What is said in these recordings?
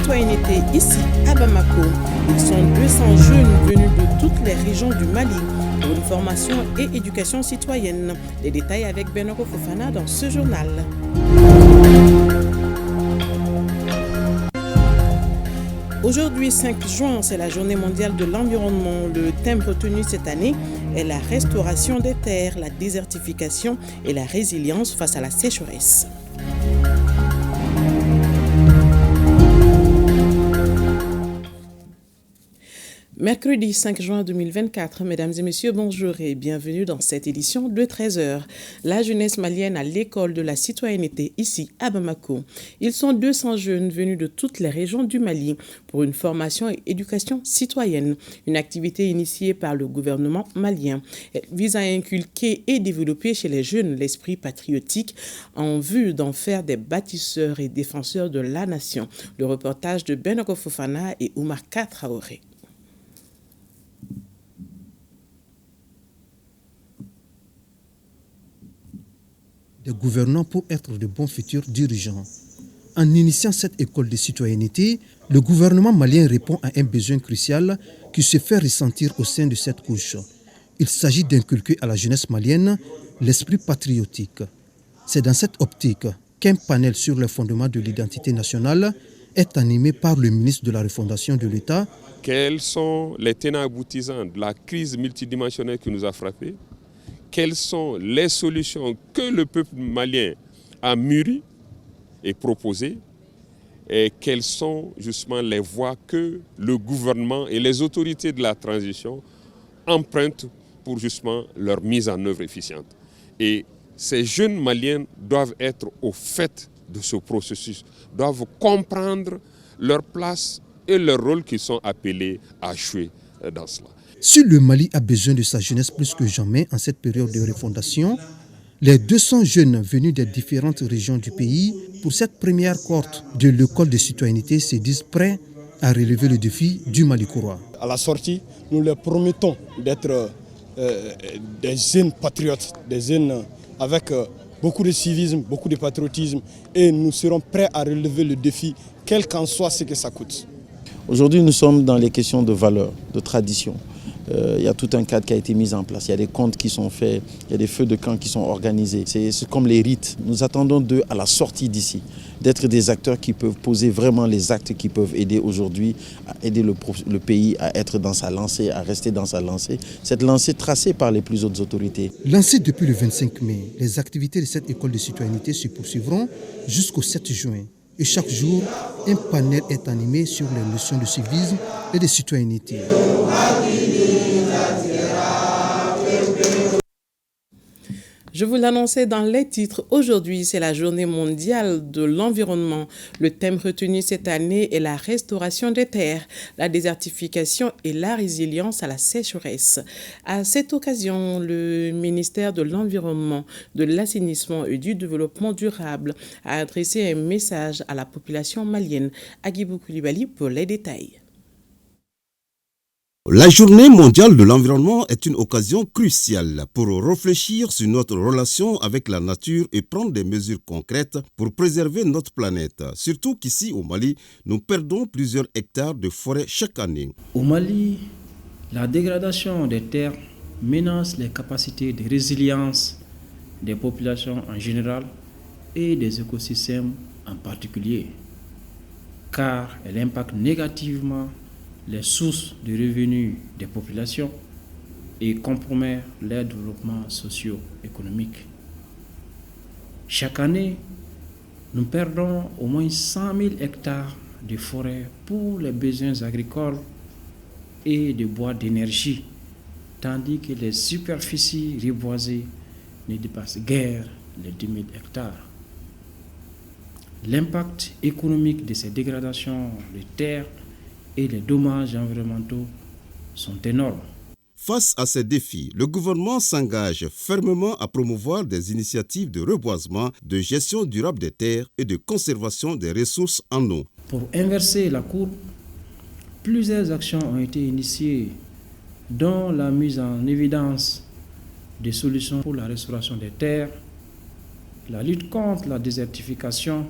citoyenneté ici à Bamako. Ils sont 200 jeunes venus de toutes les régions du Mali pour une formation et éducation citoyenne. Les détails avec Benoko Fofana dans ce journal. Aujourd'hui, 5 juin, c'est la journée mondiale de l'environnement. Le thème retenu cette année est la restauration des terres, la désertification et la résilience face à la sécheresse. Mercredi 5 juin 2024, mesdames et messieurs, bonjour et bienvenue dans cette édition de 13h. La jeunesse malienne à l'école de la citoyenneté ici à Bamako. Ils sont 200 jeunes venus de toutes les régions du Mali pour une formation et éducation citoyenne, une activité initiée par le gouvernement malien. Elle vise à inculquer et développer chez les jeunes l'esprit patriotique en vue d'en faire des bâtisseurs et défenseurs de la nation. Le reportage de Benoko Fofana et Oumar Traoré. Des gouvernants pour être de bons futurs dirigeants. En initiant cette école de citoyenneté, le gouvernement malien répond à un besoin crucial qui se fait ressentir au sein de cette couche. Il s'agit d'inculquer à la jeunesse malienne l'esprit patriotique. C'est dans cette optique qu'un panel sur les fondements de l'identité nationale est animé par le ministre de la Refondation de l'État. Quels sont les tenants aboutissants de la crise multidimensionnelle qui nous a frappés? Quelles sont les solutions que le peuple malien a mûries et proposées et quelles sont justement les voies que le gouvernement et les autorités de la transition empruntent pour justement leur mise en œuvre efficiente. Et ces jeunes Maliens doivent être au fait de ce processus, doivent comprendre leur place et leur rôle qu'ils sont appelés à jouer dans cela. Si le Mali a besoin de sa jeunesse plus que jamais en cette période de refondation, les 200 jeunes venus des différentes régions du pays pour cette première cohorte de l'école de citoyenneté se disent prêts à relever le défi du Mali courroie. À la sortie, nous leur promettons d'être des jeunes patriotes, des jeunes avec beaucoup de civisme, beaucoup de patriotisme et nous serons prêts à relever le défi, quel qu'en soit ce que ça coûte. Aujourd'hui, nous sommes dans les questions de valeurs, de tradition. Il y a tout un cadre qui a été mis en place, il y a des comptes qui sont faits, il y a des feux de camp qui sont organisés. C'est comme les rites. Nous attendons d'eux à la sortie d'ici, d'être des acteurs qui peuvent poser vraiment les actes qui peuvent aider aujourd'hui, à aider le pays à être dans sa lancée, à rester dans sa lancée. Cette lancée tracée par les plus hautes autorités. Lancée depuis le 25 mai, les activités de cette école de citoyenneté se poursuivront jusqu'au 7 juin. Et chaque jour, un panel est animé sur les notions de civisme et de citoyenneté. Je vous l'annonçais dans les titres. Aujourd'hui, c'est la journée mondiale de l'environnement. Le thème retenu cette année est la restauration des terres, la désertification et la résilience à la sécheresse. À cette occasion, le ministère de l'Environnement, de l'Assainissement et du Développement durable a adressé un message à la population malienne. Agibou Koulibaly pour les détails. La journée mondiale de l'environnement est une occasion cruciale pour réfléchir sur notre relation avec la nature et prendre des mesures concrètes pour préserver notre planète. Surtout qu'ici au Mali, nous perdons plusieurs hectares de forêt chaque année. Au Mali, la dégradation des terres menace les capacités de résilience des populations en général et des écosystèmes en particulier, car elle impacte négativement les sources de revenus des populations et compromet leur développement socio-économique. Chaque année, nous perdons au moins 100 000 hectares de forêt pour les besoins agricoles et de bois d'énergie, tandis que les superficies reboisées ne dépassent guère les 10 000 hectares. L'impact économique de ces dégradations de terres et les dommages environnementaux sont énormes. Face à ces défis, le gouvernement s'engage fermement à promouvoir des initiatives de reboisement, de gestion durable des terres et de conservation des ressources en eau. Pour inverser la courbe, plusieurs actions ont été initiées, dont la mise en évidence des solutions pour la restauration des terres, la lutte contre la désertification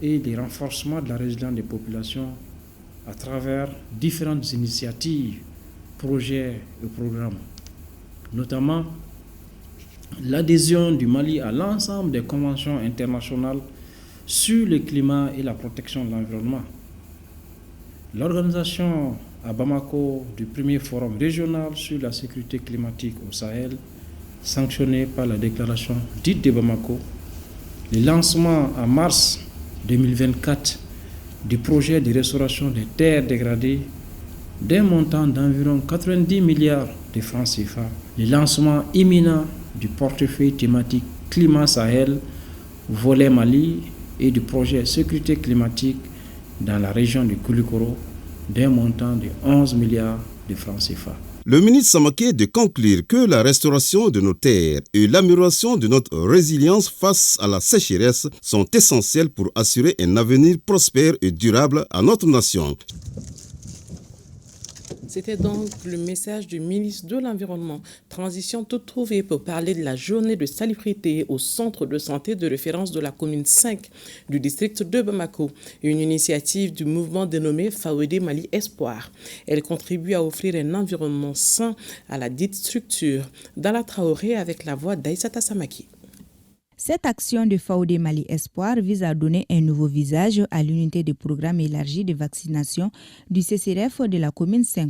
et le renforcement de la résilience des populations à travers différentes initiatives, projets et programmes, notamment l'adhésion du Mali à l'ensemble des conventions internationales sur le climat et la protection de l'environnement, l'organisation à Bamako du premier forum régional sur la sécurité climatique au Sahel, sanctionné par la déclaration dite de Bamako, le lancement en mars 2024 du projet de restauration des terres dégradées d'un montant d'environ 90 milliards de francs CFA, le lancement imminent du portefeuille thématique Climat Sahel, volet Mali, et du projet sécurité climatique dans la région du Koulikoro d'un montant de 11 milliards de francs CFA. Le ministre Samaké de conclure que la restauration de nos terres et l'amélioration de notre résilience face à la sécheresse sont essentielles pour assurer un avenir prospère et durable à notre nation. C'était donc le message du ministre de l'Environnement. Transition toute trouvée pour parler de la journée de salubrité au centre de santé de référence de la commune 5 du district de Bamako, une initiative du mouvement dénommé Fawédé Mali Espoir. Elle contribue à offrir un environnement sain à la dite structure. Dans la Traoré avec la voix d'Aïssata Samaki. Cette action de Fawédé Mali Espoir vise à donner un nouveau visage à l'unité de programme élargi de vaccination du CCRF de la commune 5.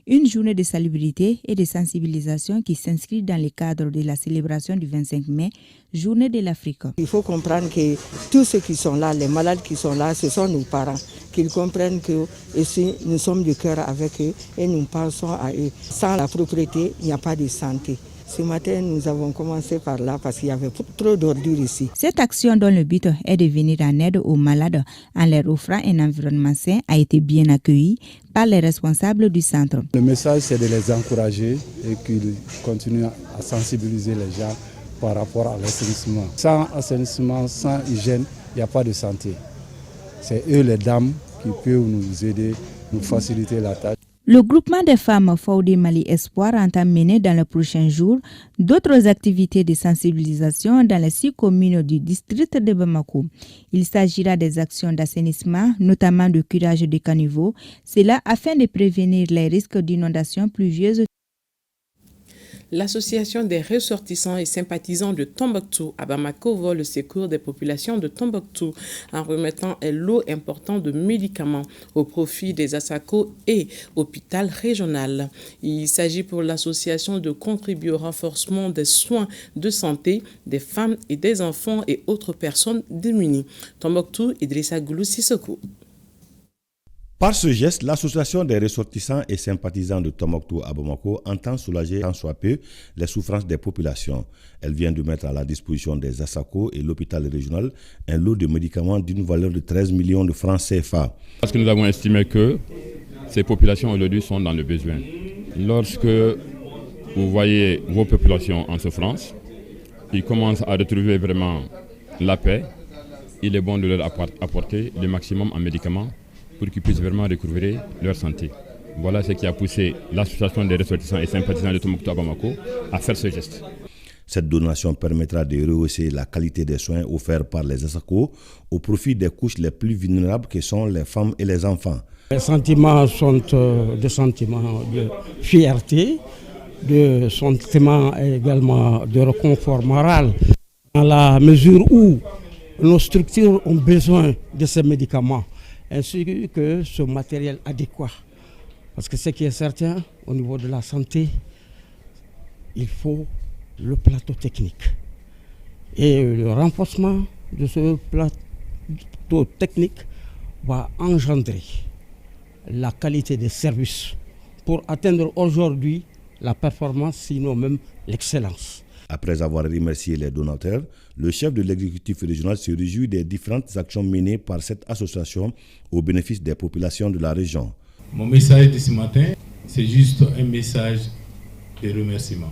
Une journée de salubrité et de sensibilisation qui s'inscrit dans le cadre de la célébration du 25 mai, journée de l'Afrique. Il faut comprendre que tous ceux qui sont là, les malades qui sont là, ce sont nos parents. Qu'ils comprennent que ici, nous sommes de cœur avec eux et nous pensons à eux. Sans la propriété, il n'y a pas de santé. Ce matin, nous avons commencé par là parce qu'il y avait trop d'ordures ici. Cette action dont le but est de venir en aide aux malades en leur offrant un environnement sain a été bien accueillie par les responsables du centre. Le message, c'est de les encourager et qu'ils continuent à sensibiliser les gens par rapport à l'assainissement. Sans assainissement, sans hygiène, il n'y a pas de santé. C'est eux les dames qui peuvent nous aider, nous faciliter la tâche. Le groupement des femmes Fawédé Mali Espoir entame mener dans les prochains jours d'autres activités de sensibilisation dans les 6 communes du district de Bamako. Il s'agira des actions d'assainissement, notamment de curage des caniveaux, cela afin de prévenir les risques d'inondations pluvieuses. L'association des ressortissants et sympathisants de Tombouctou à Bamako voit le secours des populations de Tombouctou en remettant un lot important de médicaments au profit des ASACO et hôpital régional. Il s'agit pour l'association de contribuer au renforcement des soins de santé des femmes et des enfants et autres personnes démunies. Tombouctou, Idrissa Goulou Sissoko. Par ce geste, l'association des ressortissants et sympathisants de Tombouctou à Bamako entend soulager tant soit peu les souffrances des populations. Elle vient de mettre à la disposition des ASACO et l'hôpital régional un lot de médicaments d'une valeur de 13 millions de francs CFA. Parce que nous avons estimé que ces populations aujourd'hui sont dans le besoin. Lorsque vous voyez vos populations en souffrance, ils commencent à retrouver vraiment la paix. Il est bon de leur apporter le maximum en médicaments pour qu'ils puissent vraiment recouvrer leur santé. Voilà ce qui a poussé l'association des ressortissants et sympathisants de Tombouctou à Bamako à faire ce geste. Cette donation permettra de rehausser la qualité des soins offerts par les ASACO au profit des couches les plus vulnérables que sont les femmes et les enfants. Les sentiments sont des sentiments de fierté, de sentiments également de réconfort moral, dans la mesure où nos structures ont besoin de ces médicaments, ainsi que ce matériel adéquat. Parce que ce qui est certain, au niveau de la santé, il faut le plateau technique. Et le renforcement de ce plateau technique va engendrer la qualité des services pour atteindre aujourd'hui la performance, sinon même l'excellence. Après avoir remercié les donateurs, le chef de l'exécutif régional se réjouit des différentes actions menées par cette association au bénéfice des populations de la région. Mon message de ce matin, c'est juste un message de remerciement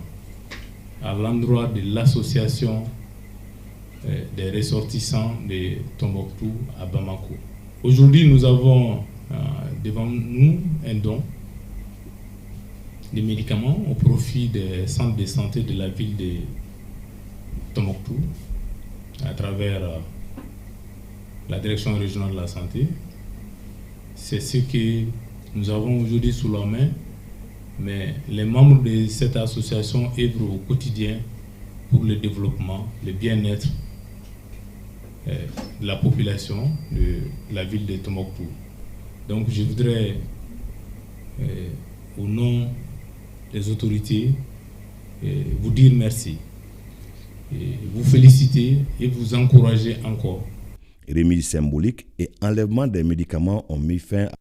à l'endroit de l'association des ressortissants de Tombouctou à Bamako. Aujourd'hui, nous avons devant nous un don de médicaments au profit des centres de santé de la ville de Tombouctou à travers la direction régionale de la santé. C'est ce que nous avons aujourd'hui sous la main, mais les membres de cette association œuvrent au quotidien pour le développement, le bien-être de la population de la ville de Tombouctou. Donc je voudrais, au nom des autorités, vous dire merci, vous féliciter et vous encourager encore. Remise symbolique et enlèvement des médicaments ont mis fin à...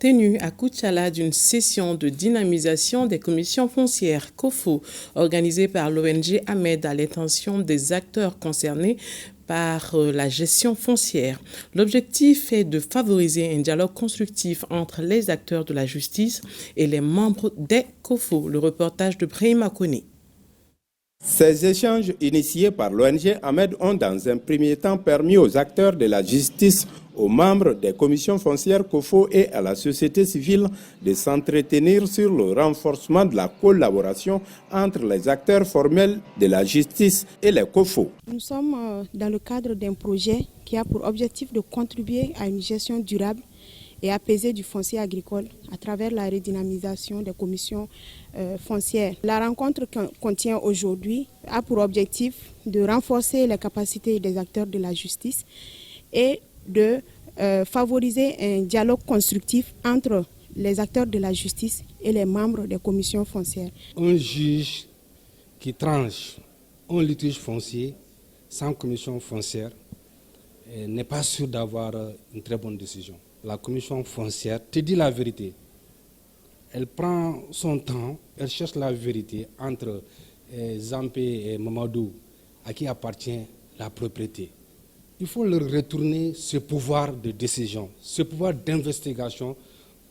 Tenue à Koutchala d'une session de dynamisation des commissions foncières COFO organisée par l'ONG Ahmed à l'intention des acteurs concernés par la gestion foncière. L'objectif est de favoriser un dialogue constructif entre les acteurs de la justice et les membres des COFO. Le reportage de Brahima Kone. Ces échanges initiés par l'ONG Ahmed ont dans un premier temps permis aux acteurs de la justice, aux membres des commissions foncières COFO et à la société civile de s'entretenir sur le renforcement de la collaboration entre les acteurs formels de la justice et les COFO. Nous sommes dans le cadre d'un projet qui a pour objectif de contribuer à une gestion durable et apaisée du foncier agricole à travers la redynamisation des commissions foncières. La rencontre qu'on tient aujourd'hui a pour objectif de renforcer les capacités des acteurs de la justice et de favoriser un dialogue constructif entre les acteurs de la justice et les membres des commissions foncières. Un juge qui tranche un litige foncier sans commission foncière n'est pas sûr d'avoir une très bonne décision. La commission foncière te dit la vérité. Elle prend son temps, elle cherche la vérité entre Zampé et Mamadou, à qui appartient la propriété. Il faut leur retourner ce pouvoir de décision, ce pouvoir d'investigation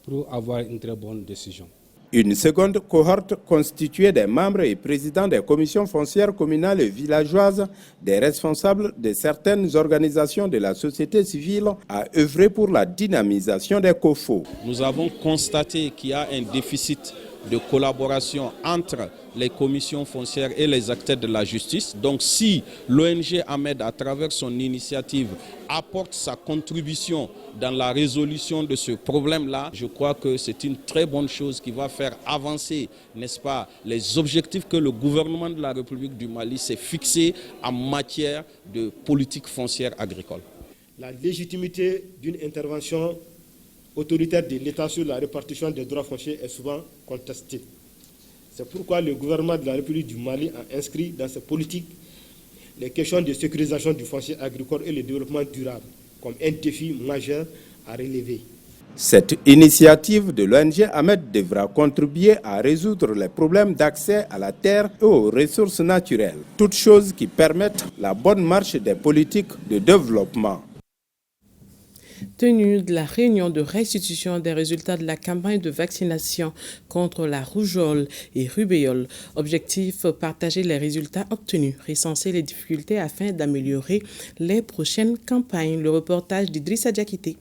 pour avoir une très bonne décision. Une seconde cohorte constituée des membres et présidents des commissions foncières communales et villageoises, des responsables de certaines organisations de la société civile, a œuvré pour la dynamisation des COFO. Nous avons constaté qu'il y a un déficit de collaboration entre les commissions foncières et les acteurs de la justice. Donc si l'ONG Ahmed, à travers son initiative, apporte sa contribution dans la résolution de ce problème-là, je crois que c'est une très bonne chose qui va faire avancer, n'est-ce pas, les objectifs que le gouvernement de la République du Mali s'est fixé en matière de politique foncière agricole. La légitimité d'une intervention autoritaire de l'État sur la répartition des droits fonciers est souvent contestée. C'est pourquoi le gouvernement de la République du Mali a inscrit dans ses politiques les questions de sécurisation du foncier agricole et le développement durable comme un défi majeur à relever. Cette initiative de l'ONG Ahmed devra contribuer à résoudre les problèmes d'accès à la terre et aux ressources naturelles, toutes choses qui permettent la bonne marche des politiques de développement. Tenue de la réunion de restitution des résultats de la campagne de vaccination contre la rougeole et rubéole. Objectif, partager les résultats obtenus, recenser les difficultés afin d'améliorer les prochaines campagnes. Le reportage d'Idrissa Diakité.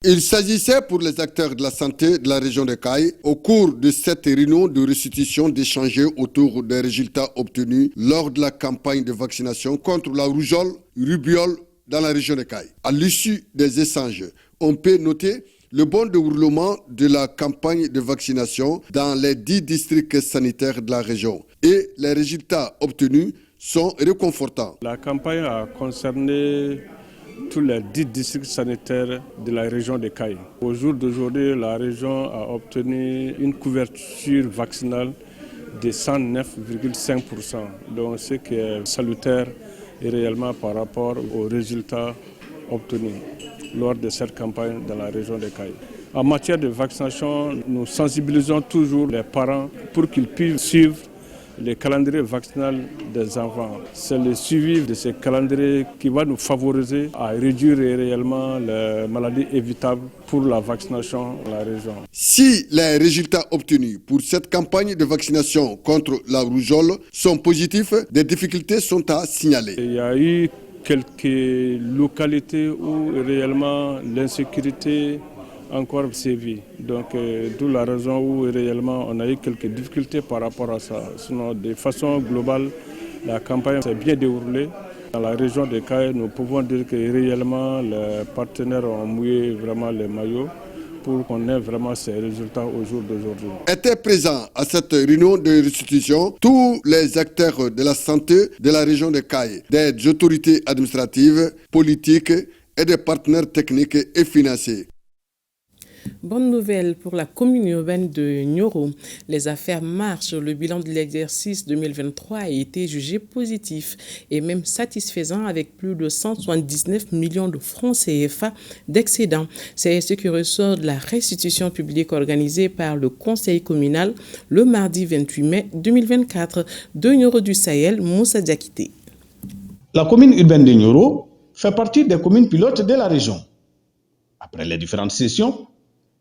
Il s'agissait pour les acteurs de la santé de la région de Caille, au cours de cette réunion de restitution, d'échanger autour des résultats obtenus lors de la campagne de vaccination contre la rougeole, rubéole dans la région de Caille. À l'issue des échanges, on peut noter le bon déroulement de la campagne de vaccination dans les 10 districts sanitaires de la région et les résultats obtenus sont réconfortants. La campagne a concerné tous les 10 districts sanitaires de la région de Caille. Au jour d'aujourd'hui, la région a obtenu une couverture vaccinale de 109,5%, donc ce qui est salutaire et réellement par rapport aux résultats obtenus lors de cette campagne dans la région de Caille. En matière de vaccination, nous sensibilisons toujours les parents pour qu'ils puissent suivre le calendrier vaccinal des enfants. C'est le suivi de ce calendrier qui va nous favoriser à réduire réellement les maladies évitables pour la vaccination dans la région. Si les résultats obtenus pour cette campagne de vaccination contre la rougeole sont positifs, des difficultés sont à signaler. Il y a eu quelques localités où réellement l'insécurité encore sévit. Donc, d'où la raison où réellement on a eu quelques difficultés par rapport à ça. Sinon, de façon globale, la campagne s'est bien déroulée Dans la région de Caille, nous pouvons dire que réellement les partenaires ont mouillé vraiment les maillots pour qu'on ait vraiment ces résultats au jour d'aujourd'hui. Étaient présents à cette réunion de restitution tous les acteurs de la santé de la région de Caille, des autorités administratives, politiques et des partenaires techniques et financiers. Bonne nouvelle pour la commune urbaine de Nioro. Les affaires marchent. Le bilan de l'exercice 2023 a été jugé positif et même satisfaisant avec plus de 179 millions de francs CFA d'excédent. C'est ce qui ressort de la restitution publique organisée par le conseil communal le mardi 28 mai 2024 de Nioro du Sahel, Moussa Diakité. La commune urbaine de Nioro fait partie des communes pilotes de la région. Après les différentes sessions,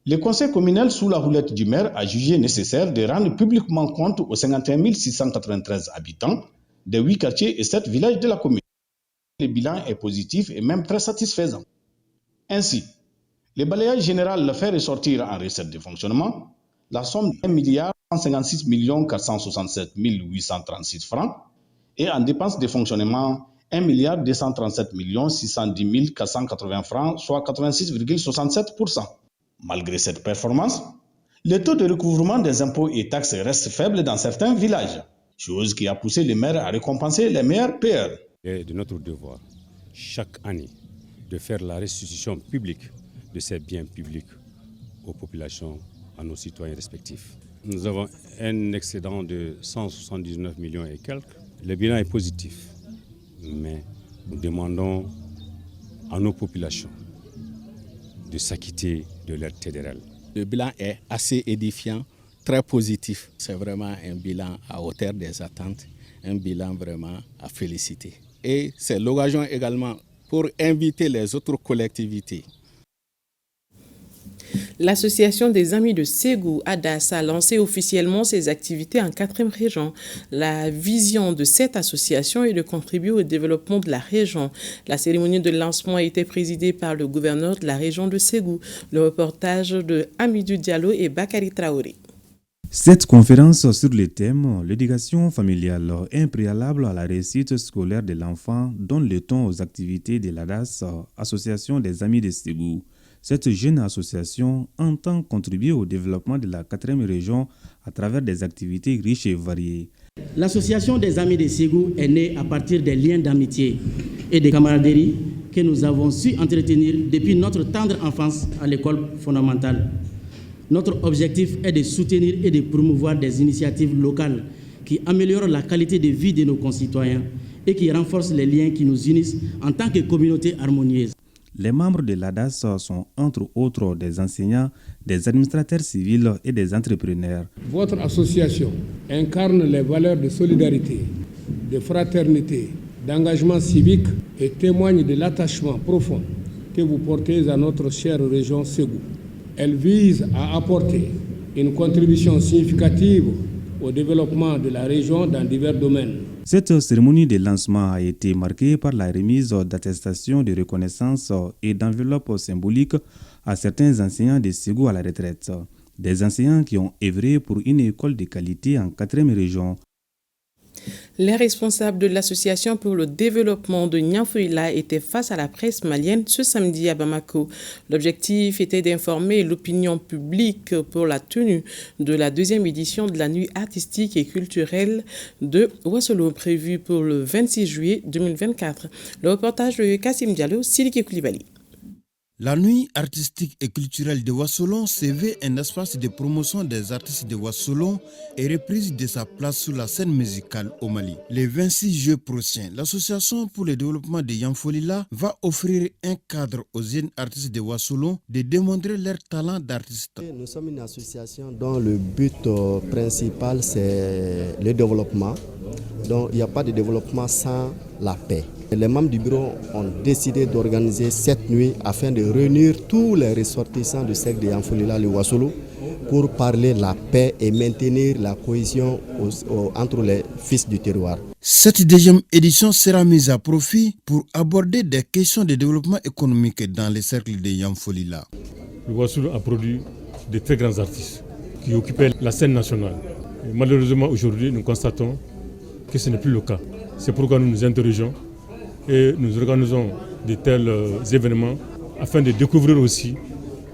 le conseil communal sous la houlette du maire a jugé nécessaire de rendre publiquement compte aux 51 693 habitants des 8 quartiers et 7 villages de la commune. Le bilan est positif et même très satisfaisant. Ainsi, le balayage général le fait ressortir en recettes de fonctionnement la somme de 1 156 467 836 francs et en dépenses de fonctionnement 1 237 610 480 francs, soit 86,67%. Malgré cette performance, le taux de recouvrement des impôts et taxes reste faible dans certains villages, chose qui a poussé les maires à récompenser les meilleurs payeurs. Il est de notre devoir, chaque année, de faire la restitution publique de ces biens publics aux populations, à nos citoyens respectifs. Nous avons un excédent de 179 millions et quelques. Le bilan est positif, mais nous demandons à nos populations de s'acquitter de leur TDRL. Le bilan est assez édifiant, très positif. C'est vraiment un bilan à hauteur des attentes, un bilan vraiment à féliciter. Et c'est l'occasion également pour inviter les autres collectivités. L'association des Amis de Ségou, ADAS, a lancé officiellement ses activités en 4e région. La vision de cette association est de contribuer au développement de la région. La cérémonie de lancement a été présidée par le gouverneur de la région de Ségou. Le reportage de Amidou Diallo et Bakary Traoré. Cette conférence sur le thème « L'éducation familiale, un préalable à la réussite scolaire de l'enfant » donne le ton aux activités de l'ADAS, Association des Amis de Ségou. Cette jeune association entend contribuer au développement de la 4e région à travers des activités riches et variées. L'association des Amis de Ségou est née à partir des liens d'amitié et de camaraderie que nous avons su entretenir depuis notre tendre enfance à l'école fondamentale. Notre objectif est de soutenir et de promouvoir des initiatives locales qui améliorent la qualité de vie de nos concitoyens et qui renforcent les liens qui nous unissent en tant que communauté harmonieuse. Les membres de l'ADAS sont entre autres des enseignants, des administrateurs civils et des entrepreneurs. Votre association incarne les valeurs de solidarité, de fraternité, d'engagement civique et témoigne de l'attachement profond que vous portez à notre chère région Ségou. Elle vise à apporter une contribution significative au développement de la région dans divers domaines. Cette cérémonie de lancement a été marquée par la remise d'attestations de reconnaissance et d'enveloppes symboliques à certains enseignants de Ségou à la retraite. Des enseignants qui ont œuvré pour une école de qualité en 4e région. Les responsables de l'association pour le développement de Nianfouila étaient face à la presse malienne ce samedi à Bamako. L'objectif était d'informer l'opinion publique pour la tenue de la 2e édition de la nuit artistique et culturelle de Ouassolo prévue pour le 26 juillet 2024. Le reportage de Kassim Diallo, Siliki Koulibaly. La nuit artistique et culturelle de Ouassolo se veut un espace de promotion des artistes de Ouassolo et reprise de sa place sur la scène musicale au Mali. Le 26 juillet prochain, l'association pour le développement de Nianfouila va offrir un cadre aux jeunes artistes de Ouassolo de démontrer leur talent d'artiste. Nous sommes une association dont le but principal c'est le développement. Donc il n'y a pas de développement sans la paix. Les membres du bureau ont décidé d'organiser cette nuit afin de réunir tous les ressortissants du secteur de Nianfouila, le Ouassolo, pour parler de la paix et maintenir la cohésion entre les fils du terroir. Cette 2e édition sera mise à profit pour aborder des questions de développement économique dans les cercles de Nianfouila. Le Ouassolo a produit de très grands artistes qui occupaient la scène nationale. Et malheureusement, aujourd'hui, nous constatons que ce n'est plus le cas. C'est pourquoi nous nous interrogeons et nous organisons de tels événements afin de découvrir aussi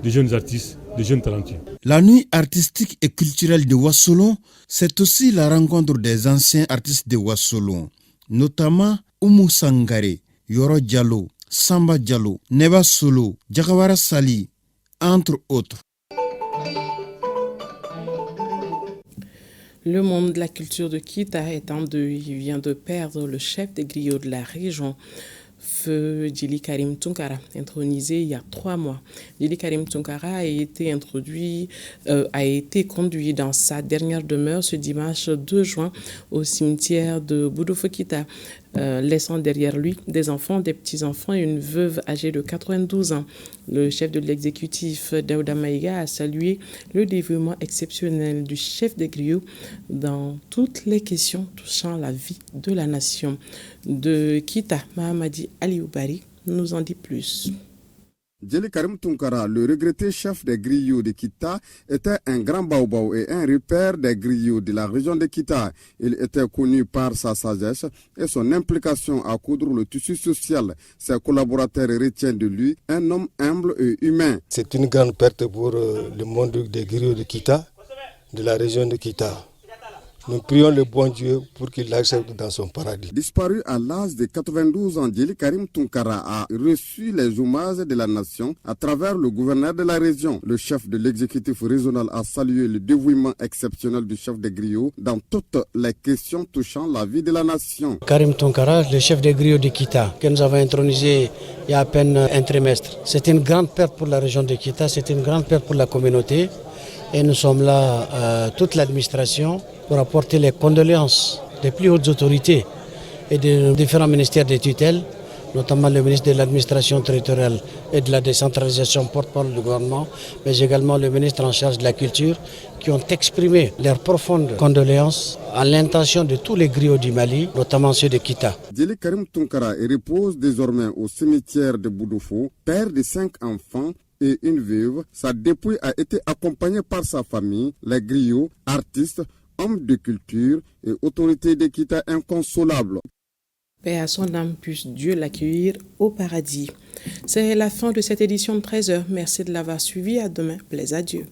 des jeunes artistes, des jeunes talentueux. La nuit artistique et culturelle de Wassolon, c'est aussi la rencontre des anciens artistes de Wassolon, notamment Oumou Sangare, Yoro Diallo, Samba Diallo, Neba Solo, Diakawara Sali, entre autres. Le monde de la culture de Kita est en deuil. Il vient de perdre le chef des griots de la région, Feu Djili Karim Tounkara, intronisé il y a 3 mois. Djili Karim Tounkara a été conduit dans sa dernière demeure ce dimanche 2 juin au cimetière de Boudoufo Kita, laissant derrière lui des enfants, des petits-enfants et une veuve âgée de 92 ans. Le chef de l'exécutif, Daouda Maïga, a salué le dévouement exceptionnel du chef des griots dans toutes les questions touchant la vie de la nation. De Kita, Mahamadi Alioubari nous en dit plus. Djili Karim Tounkara, le regretté chef des griots de Kita, était un grand baobao et un repère des griots de la région de Kita. Il était connu par sa sagesse et son implication à coudre le tissu social. Ses collaborateurs retiennent de lui un homme humble et humain. C'est une grande perte pour le monde des griots de Kita, de la région de Kita. Nous prions le bon Dieu pour qu'il l'accepte dans son paradis. Disparu à l'âge de 92 ans, Djili Karim Tounkara a reçu les hommages de la nation à travers le gouverneur de la région. Le chef de l'exécutif régional a salué le dévouement exceptionnel du chef des griots dans toutes les questions touchant la vie de la nation. Karim Tounkara, le chef des griots de Kita, que nous avons intronisé il y a à peine un trimestre. C'est une grande perte pour la région de Kita, c'est une grande perte pour la communauté. Et nous sommes là, toute l'administration, pour apporter les condoléances des plus hautes autorités et des différents ministères de tutelle, notamment le ministre de l'administration territoriale et de la décentralisation, porte-parole du gouvernement, mais également le ministre en charge de la culture, qui ont exprimé leurs profondes condoléances à l'intention de tous les griots du Mali, notamment ceux de Kita. Djili Karim Tounkara repose désormais au cimetière de Boudoufo, père de 5 enfants et une veuve. Sa dépouille a été accompagnée par sa famille, les griots, artistes, hommes de culture et autorités de Kita inconsolables. Paix à son âme, puisse Dieu l'accueillir au paradis. C'est la fin de cette édition de 13h. Merci de l'avoir suivi. À demain. Plaise à Dieu.